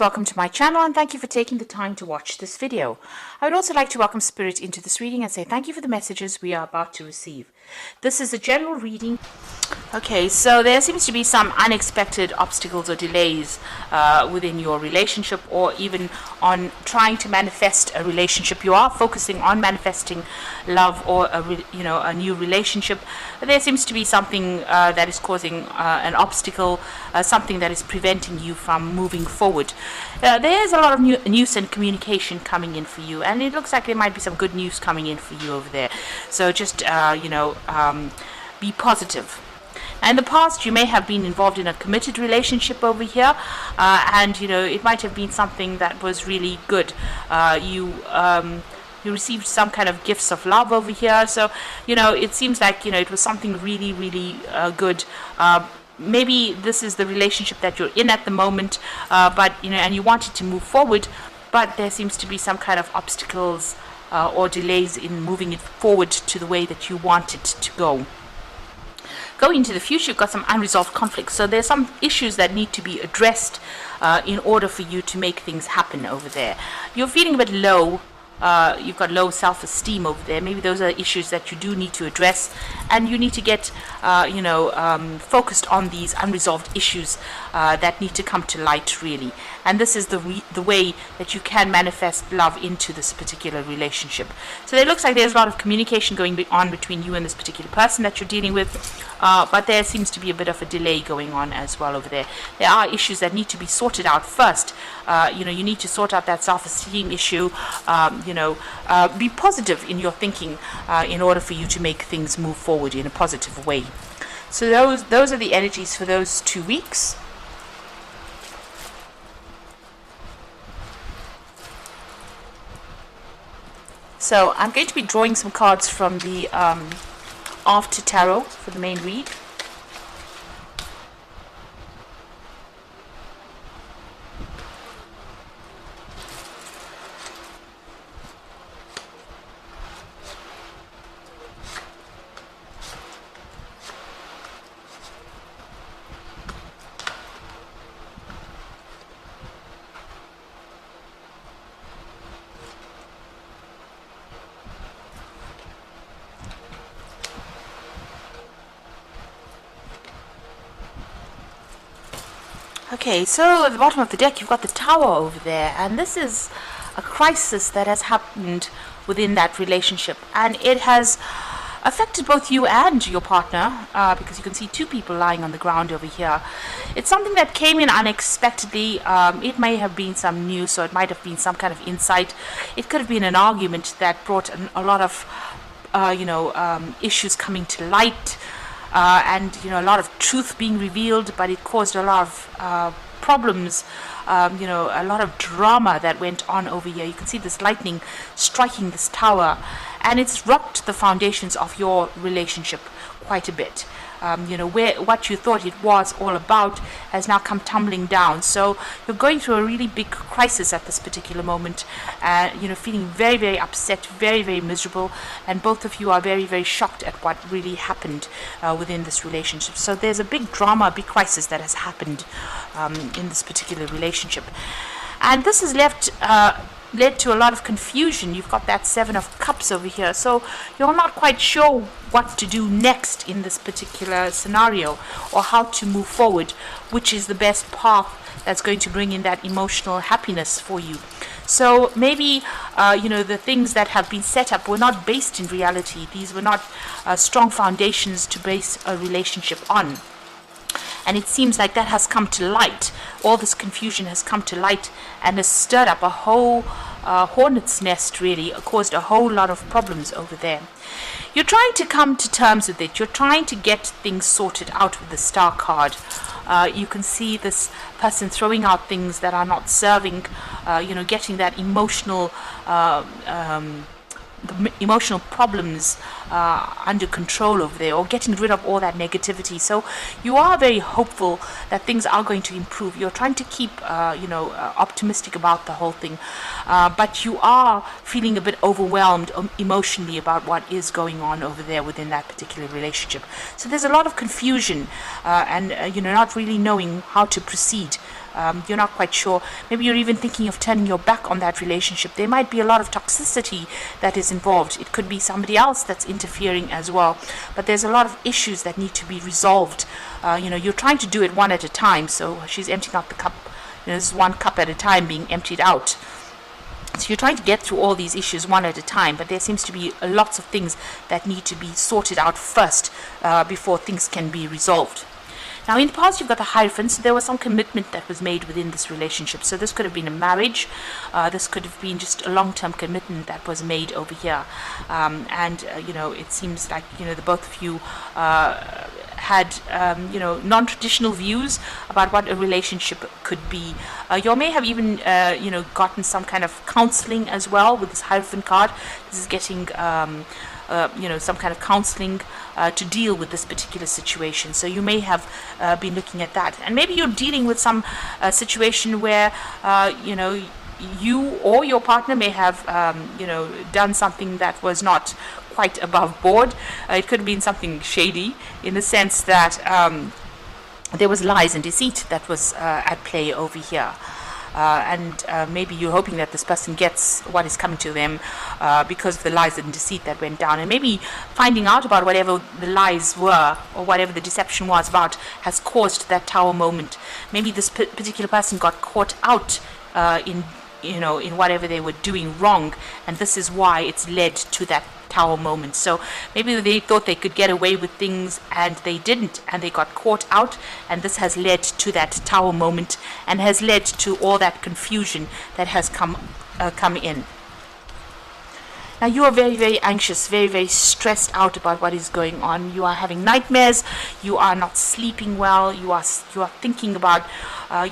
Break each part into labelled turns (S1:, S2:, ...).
S1: Welcome to my channel and thank you for taking the time to watch this video. I would also like to welcome Spirit into this reading and say thank you for the messages we are about to receive. This is a general reading. Okay, so there seems to be some unexpected obstacles or delays within your relationship, or even on trying to manifest a relationship. You are focusing on manifesting love or a new relationship. There seems to be something that is causing an obstacle, something that is preventing you from moving forward. There's a lot of news and communication coming in for you, and it looks like there might be some good news coming in for you over there. So just be positive. In the past, you may have been involved in a committed relationship over here, and it might have been something that was really good. You received some kind of gifts of love over here, so it seems like it was something really, really good. Maybe this is the relationship that you're in at the moment, but and you wanted to move forward, but there seems to be some kind of obstacles or delays in moving it forward to the way that you want it to go. Going into the future, you've got some unresolved conflicts. So there's some issues that need to be addressed in order for you to make things happen over there. You're feeling a bit low. You've got low self-esteem over there. Maybe those are issues that you do need to address, and you need to get focused on these unresolved issues that need to come to light, really. And this is the way that you can manifest love into this particular relationship. So it looks like there's a lot of communication going on between you and this particular person that you're dealing with, but there seems to be a bit of a delay going on as well over there. There are issues that need to be sorted out first. You need to sort out that self-esteem issue. Be positive in your thinking in order for you to make things move forward in a positive way. So those are the energies for those 2 weeks. So I'm going to be drawing some cards from the After Tarot for the main read. Okay, so at the bottom of the deck you've got the Tower over there, and this is a crisis that has happened within that relationship, and it has affected both you and your partner, because you can see two people lying on the ground over here. It's something that came in unexpectedly. It may have been some news, or it might have been some kind of insight. It could have been an argument that brought a lot of issues coming to light. And a lot of truth being revealed, but it caused a lot of problems, a lot of drama that went on over here. You can see this lightning striking this tower, and it's rocked the foundations of your relationship quite a bit. What you thought it was all about has now come tumbling down. So you're going through a really big crisis at this particular moment, feeling very, very upset, very, very miserable, and both of you are very, very shocked at what really happened within this relationship. So there's a big drama, a big crisis that has happened in this particular relationship, and this has led to a lot of confusion. You've got that Seven of Cups over here, so you're not quite sure what to do next in this particular scenario, or how to move forward, which is the best path that's going to bring in that emotional happiness for you. So maybe the things that have been set up were not based in reality. These were not strong foundations to base a relationship on. And it seems like that has come to light. All this confusion has come to light and has stirred up a whole hornet's nest, really, caused a whole lot of problems over there. You're trying to come to terms with it. You're trying to get things sorted out with the Star card. You can see this person throwing out things that are not serving, getting that emotional problems under control over there, or getting rid of all that negativity. So you are very hopeful that things are going to improve. You're trying to keep optimistic about the whole thing, but you are feeling a bit overwhelmed emotionally about what is going on over there within that particular relationship. So there's a lot of confusion, and not really knowing how to proceed You're not quite sure. Maybe you're even thinking of turning your back on that relationship. There might be a lot of toxicity that is involved. It could be somebody else that's interfering as well. But there's a lot of issues that need to be resolved. You're trying to do it one at a time. So she's emptying out the cup. This is one cup at a time being emptied out. So you're trying to get through all these issues one at a time, but there seems to be lots of things that need to be sorted out first before things can be resolved. Now, in the past, you've got the Hierophant, so there was some commitment that was made within this relationship. So this could have been a marriage. This could have been just a long-term commitment that was made over here. It seems like, the both of you had, non-traditional views about what a relationship could be. You may have even, gotten some kind of counseling as well with this Hierophant card. This is getting... some kind of counseling to deal with this particular situation. So you may have been looking at that. And maybe you're dealing with some situation where, you or your partner may have, done something that was not quite above board. It could have been something shady in the sense that there was lies and deceit that was at play over here. Maybe you're hoping that this person gets what is coming to them because of the lies and deceit that went down. And maybe finding out about whatever the lies were or whatever the deception was about has caused that tower moment. Maybe this particular person got caught out in whatever they were doing wrong, and this is why it's led to that tower moment. So maybe they thought they could get away with things and they didn't, and they got caught out, and this has led to that tower moment and has led to all that confusion that has come in. Now you are very, very anxious, very, very stressed out about what is going on. You are having nightmares. You are not sleeping well. You are thinking about,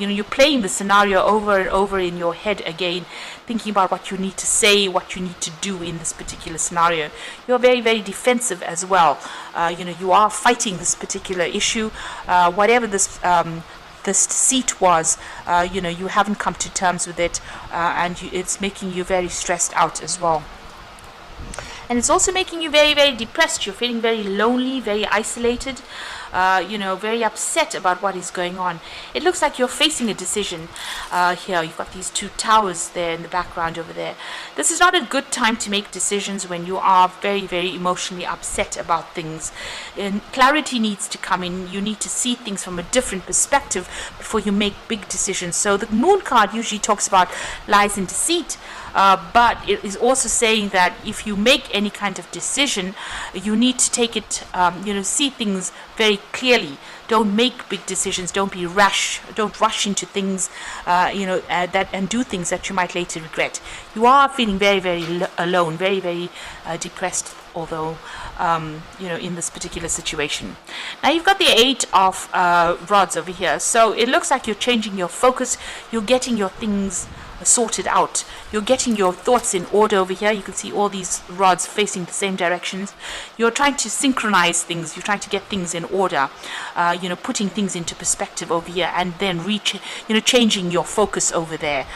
S1: you're playing the scenario over and over in your head again, thinking about what you need to say, what you need to do in this particular scenario. You are very, very defensive as well. You are fighting this particular issue, whatever this deceit was. You haven't come to terms with it, and it's making you very stressed out as well. And it's also making you very, very depressed. You're feeling very lonely, very isolated, very upset about what is going on. It looks like you're facing a decision here. You've got these two towers there in the background over there. This is not a good time to make decisions when you are very, very emotionally upset about things. And clarity needs to come in. You need to see things from a different perspective before you make big decisions. So the Moon card usually talks about lies and deceit. But it is also saying that if you make any kind of decision, you need to take it, see things very clearly. Don't make big decisions. Don't be rash. Don't rush into things, and do things that you might later regret. You are feeling very, very alone, very, very depressed, although, in this particular situation. Now you've got the 8 of rods over here. So it looks like you're changing your focus. You're getting your things sorted out. You're getting your thoughts in order over here. You can see all these rods facing the same directions. You're trying to synchronize things. You're trying to get things in order, putting things into perspective over here, and then changing your focus over there,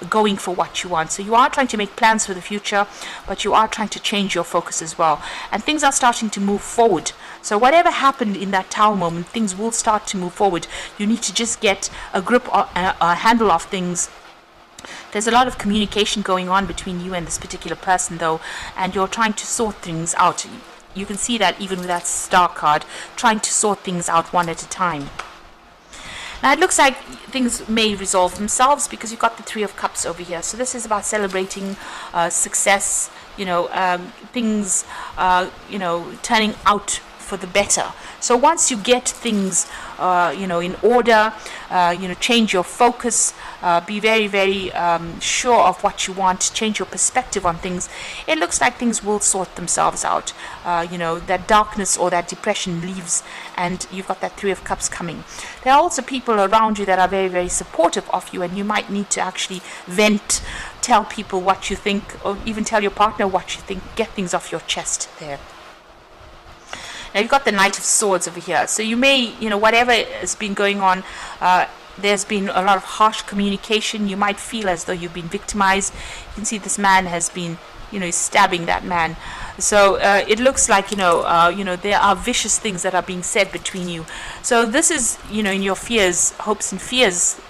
S1: going for what you want. So you are trying to make plans for the future, but you are trying to change your focus as well. And things are starting to move forward. So whatever happened in that tower moment, things will start to move forward. You need to just get a grip, a handle of things. There's a lot of communication going on between you and this particular person, though, and you're trying to sort things out. You can see that even with that star card, trying to sort things out one at a time. Now it looks like things may resolve themselves because you've got the 3 of Cups over here. So this is about celebrating success, things, turning out for the better. So once you get things, in order, change your focus, be very, very sure of what you want, change your perspective on things, it looks like things will sort themselves out. That darkness or that depression leaves, and you've got that 3 of Cups coming. There are also people around you that are very, very supportive of you, and you might need to actually vent, tell people what you think, or even tell your partner what you think, get things off your chest there. Now you've got the Knight of Swords over here. So you may, whatever has been going on, there's been a lot of harsh communication. You might feel as though you've been victimized. You can see this man has been, is stabbing that man. So it looks like there are vicious things that are being said between you. So this is in your fears, hopes and fears.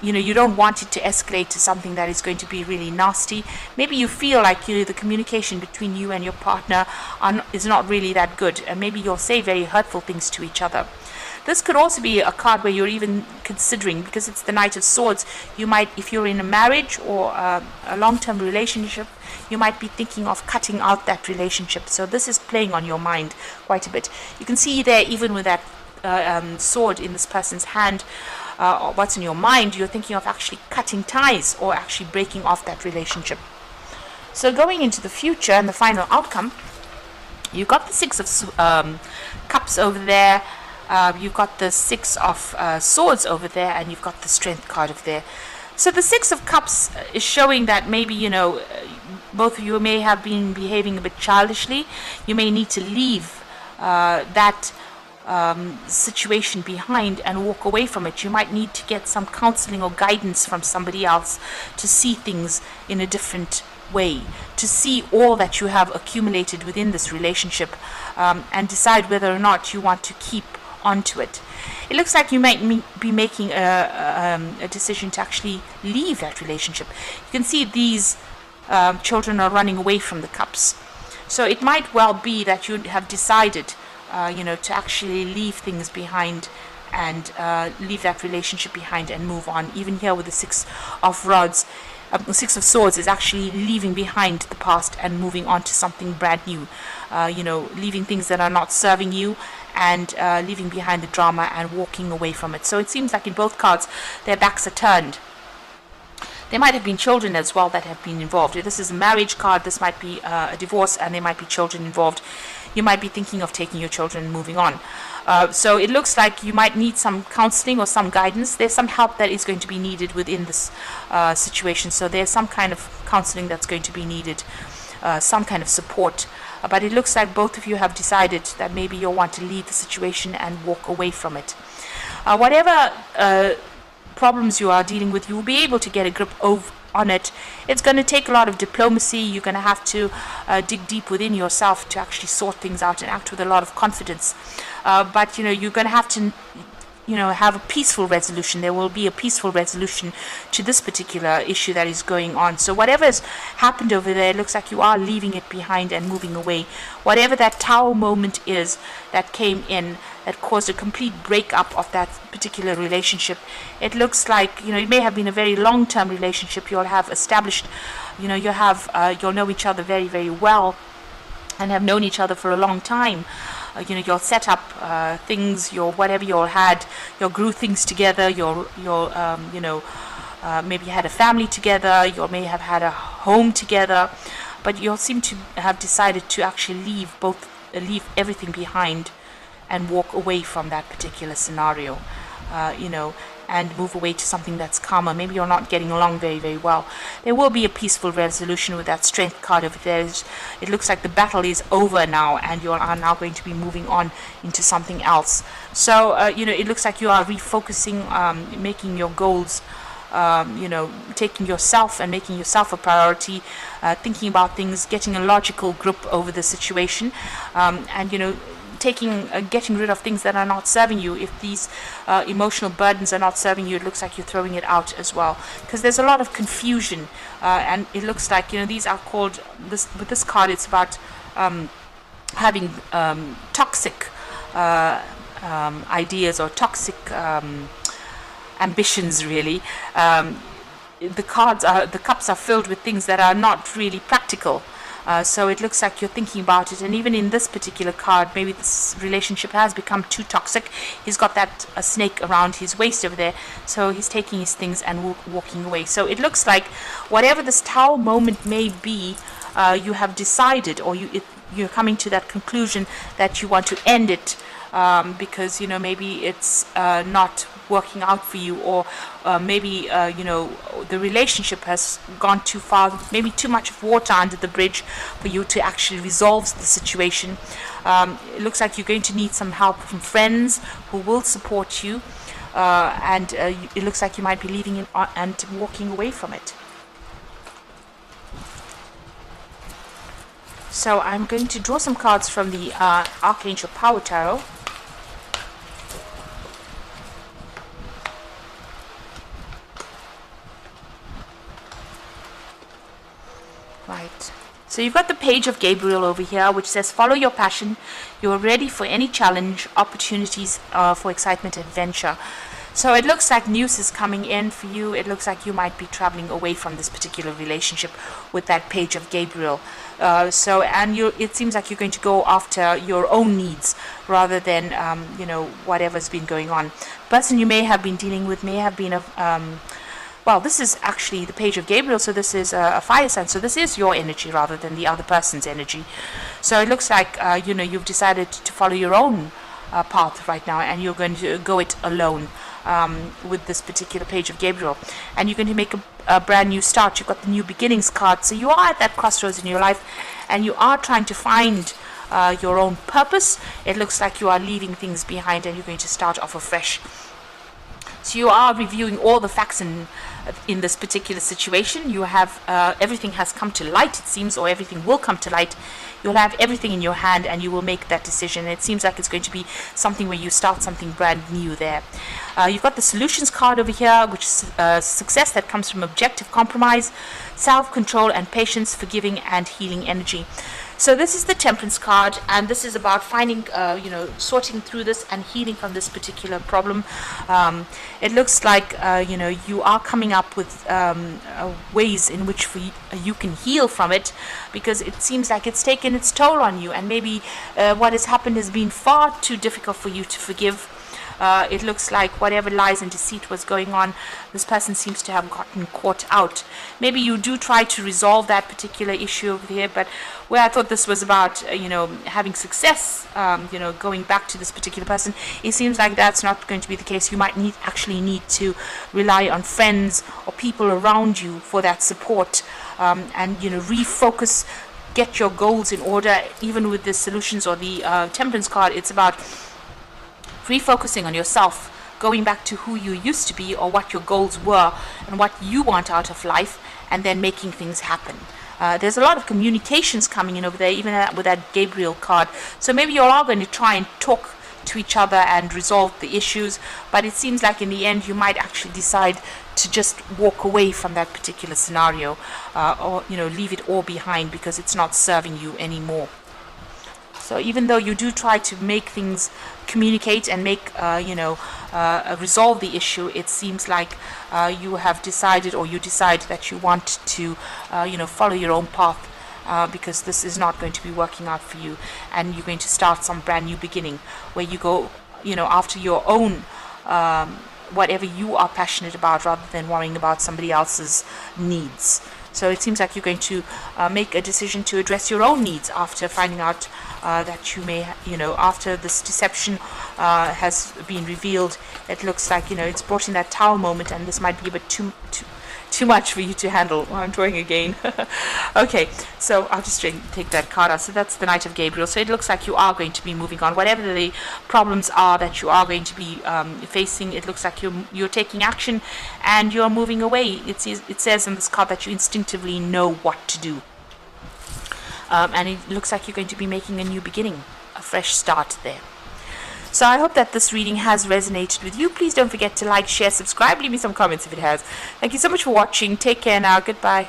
S1: You don't want it to escalate to something that is going to be really nasty. Maybe you feel like the communication between you and your partner is not really that good, and maybe you'll say very hurtful things to each other. This could also be a card where you're even considering, because it's the Knight of Swords, you might, if you're in a marriage or a long-term relationship, you might be thinking of cutting out that relationship. So this is playing on your mind quite a bit. You can see there, even with that sword in this person's hand, what's in your mind, you're thinking of actually cutting ties or actually breaking off that relationship. So going into the future and the final outcome, you've got the Six of Cups over there. You've got the Six of Swords over there, and you've got the Strength card over there. So the Six of Cups is showing that maybe, both of you may have been behaving a bit childishly. You may need to leave that situation behind and walk away from it. You might need to get some counseling or guidance from somebody else to see things in a different way, to see all that you have accumulated within this relationship, and decide whether or not you want to keep onto it. It looks like you might be making a decision to actually leave that relationship. You can see these children are running away from the cups. So it might well be that you have decided to actually leave things behind and leave that relationship behind and move on. Even here with the Six of Rods, Six of Swords is actually leaving behind the past and moving on to something brand new. Leaving things that are not serving you, and leaving behind the drama and walking away from it. So it seems like in both cards, their backs are turned. There might have been children as well that have been involved. If this is a marriage card, this might be a divorce, and there might be children involved. You might be thinking of taking your children and moving on. So it looks like you might need some counseling or some guidance. There's some help that is going to be needed within this situation. So there's some kind of counseling that's going to be needed, some kind of support. But it looks like both of you have decided that maybe you'll want to leave the situation and walk away from it. Whatever problems you are dealing with, you will be able to get a grip on it. It's going to take a lot of diplomacy. You're going to have to dig deep within yourself to actually sort things out and act with a lot of confidence. But you're going to have to have a peaceful resolution. There will be a peaceful resolution to this particular issue that is going on. So whatever has happened over there, it looks like you are leaving it behind and moving away. Whatever that Tower moment is that came in, that caused a complete breakup of that particular relationship, it looks like, it may have been a very long-term relationship. You'll have established, you'll know each other very, very well and have known each other for a long time. You'll set up things, whatever you'll had, you'll grew things together, you'll maybe had a family together, you may have had a home together, but you'll seem to have decided to actually leave everything behind and walk away from that particular scenario, and move away to something that's calmer. Maybe you're not getting along very, very well. There will be a peaceful resolution with that Strength card over there. It looks like the battle is over now, and you are now going to be moving on into something else. So, it looks like you are refocusing, making your goals, taking yourself and making yourself a priority, thinking about things, getting a logical grip over the situation, and, getting rid of things that are not serving you. If these emotional burdens are not serving you, it looks like you're throwing it out as well, because there's a lot of confusion, and it looks like these are called with this card. It's about having toxic ideas or toxic ambitions. Really, the cups are filled with things that are not really practical. So it looks like you're thinking about it, and even in this particular card, maybe this relationship has become too toxic. He's got that snake around his waist over there, so he's taking his things and walking away. So it looks like whatever this Tower moment may be, you have decided, or you're coming to that conclusion that you want to end it, because maybe it's not working out for you, or maybe the relationship has gone too far, maybe too much water under the bridge for you to actually resolve the situation. It looks like you're going to need some help from friends who will support you, and it looks like you might be leaving it and walking away from it. So I'm going to draw some cards from the Archangel Power Tarot. Right. So you've got the Page of Gabriel over here, which says, follow your passion. You're ready for any challenge, opportunities for excitement, adventure. So it looks like news is coming in for you. It looks like you might be traveling away from this particular relationship with that Page of Gabriel. It seems like you're going to go after your own needs rather than, whatever's been going on. The person you may have been dealing with may have been well, this is actually the Page of Gabriel, so this is a fire sign. So this is your energy rather than the other person's energy. So it looks like, you've decided to follow your own path right now, and you're going to go it alone with this particular Page of Gabriel. And you're going to make a brand new start. You've got the New Beginnings card. So you are at that crossroads in your life, and you are trying to find your own purpose. It looks like you are leaving things behind, and you're going to start off afresh. So you are reviewing all the facts in this particular situation. You have everything has come to light, it seems, or everything will come to light. You'll have everything in your hand, and you will make that decision. It seems like it's going to be something where you start something brand new there. You've got the Solutions card over here, which is success that comes from objective compromise, self-control, and patience, forgiving and healing energy. So this is the Temperance card, and this is about finding, sorting through this and healing from this particular problem. It looks like, you are coming up with ways in which you can heal from it, because it seems like it's taken its toll on you, and maybe what has happened has been far too difficult for you to forgive. It looks like whatever lies and deceit was going on, this person seems to have gotten caught out. Maybe you do try to resolve that particular issue over here, but where I thought this was about, having success, going back to this particular person, it seems like that's not going to be the case. You might actually need to rely on friends or people around you for that support, and refocus, get your goals in order. Even with the Solutions or the Temperance card, it's about refocusing on yourself, going back to who you used to be or what your goals were and what you want out of life, and then making things happen. There's a lot of communications coming in over there, even with that Gabriel card. So maybe you're all going to try and talk to each other and resolve the issues, but it seems like in the end you might actually decide to just walk away from that particular scenario, or leave it all behind because it's not serving you anymore. So even though you do try to make things communicate and make, resolve the issue, it seems like you have decided, or you decide that you want to, follow your own path, because this is not going to be working out for you, and you're going to start some brand new beginning where you go, after your own, whatever you are passionate about, rather than worrying about somebody else's needs. So it seems like you're going to make a decision to address your own needs after finding out that you may, after this deception has been revealed. It looks like, it's brought in that Tower moment, and this might be a bit too much for you to handle. Oh, I'm drawing again. Okay, so I'll just take that card out. So that's the Knight of Gabriel. So it looks like you are going to be moving on. Whatever the problems are that you are going to be facing, it looks like you're taking action and you're moving away. It says in this card that you instinctively know what to do. And it looks like you're going to be making a new beginning, a fresh start there. So I hope that this reading has resonated with you. Please don't forget to like, share, subscribe, leave me some comments if it has. Thank you so much for watching. Take care now. Goodbye.